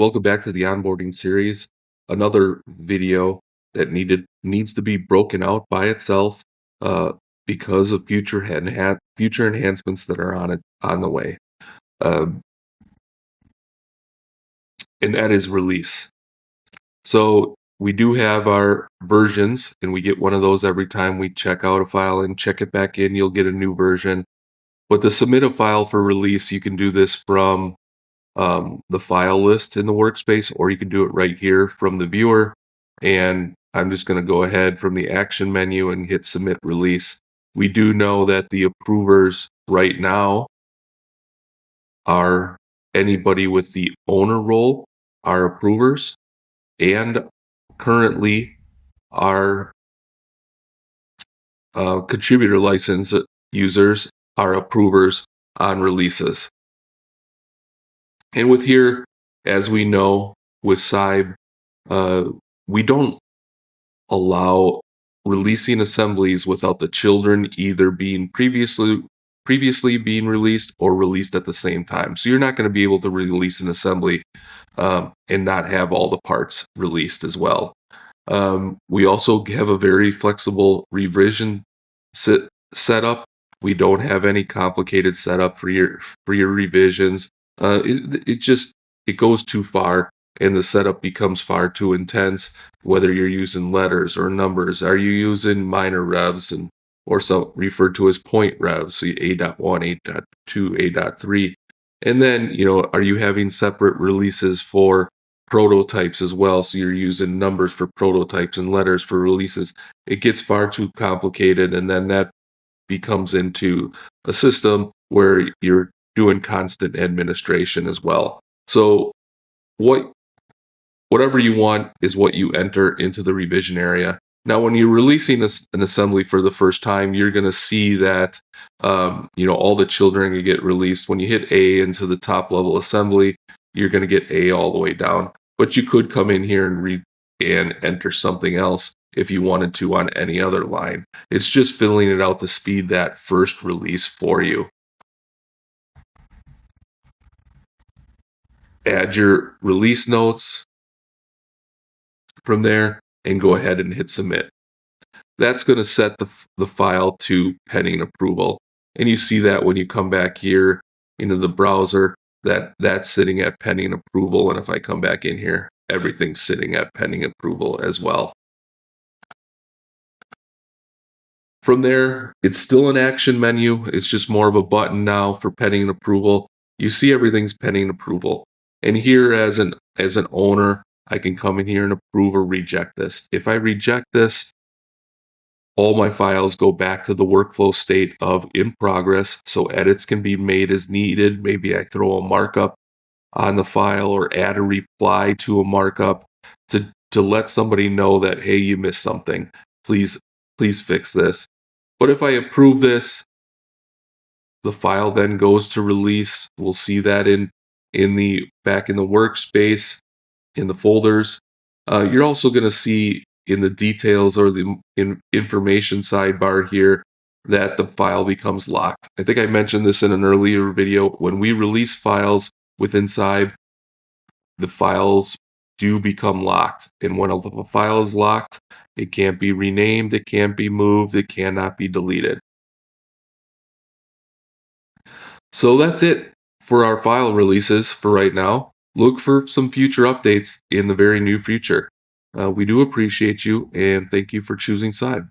Welcome back to the onboarding series. Another video that needs to be broken out by itself uh, because of future enhancements that are on the way. Um, and that is release. So we do have our versions, and we get one of those every time we check out a file and check it back in. You'll get a new version. But to submit a file for release, you can do this from the file list in the workspace, or you can do it right here from the viewer. And I'm just going to go ahead from the action menu and hit submit release. We do know that the approvers right now are anybody with the owner role are approvers, and currently our contributor license users are approvers on releases. And with here, as we know, with Sibe, we don't allow releasing assemblies without the children either being previously being released or released at the same time. So you're not going to be able to release an assembly and not have all the parts released as well. We also have a very flexible revision setup. We don't have any complicated setup for your revisions. It goes too far, and the setup becomes far too intense. Whether you're using letters or numbers, are you using minor revs or some referred to as point revs, so A.1, A.2, A.3, and then are you having separate releases for prototypes as well? So you're using numbers for prototypes and letters for releases. It gets far too complicated, and then that becomes into a system where you're doing constant administration as well. So whatever you want is what you enter into the revision area. Now, when you're releasing an assembly for the first time, you're going to see that all the children are going to get released. When you hit A into the top level assembly, you're going to get A all the way down. But you could come in here and enter something else if you wanted to on any other line. It's just filling it out to speed that first release for you. Add your release notes from there and go ahead and hit submit. That's going to set the file to pending approval. And you see that when you come back here into the browser, that's sitting at pending approval. And if I come back in here, everything's sitting at pending approval as well. From there, it's still an action menu. It's just more of a button now for pending approval. You see everything's pending approval. And here as an owner, I can come in here and approve or reject this. If I reject this, all my files go back to the workflow state of in progress, so edits can be made as needed. Maybe I throw a markup on the file or add a reply to a markup to let somebody know that, hey, you missed something. Please fix this. But if I approve this, the file then goes to release. We'll see that back in the workspace, in the folders. You're also going to see in the details or the information sidebar here that the file becomes locked. I think I mentioned this in an earlier video. When we release files within Sibe, the files do become locked. And when a file is locked, it can't be renamed, it can't be moved, it cannot be deleted. So that's it for our file releases for right now. Look for some future updates in the very near future. We do appreciate you, and thank you for choosing Sibe.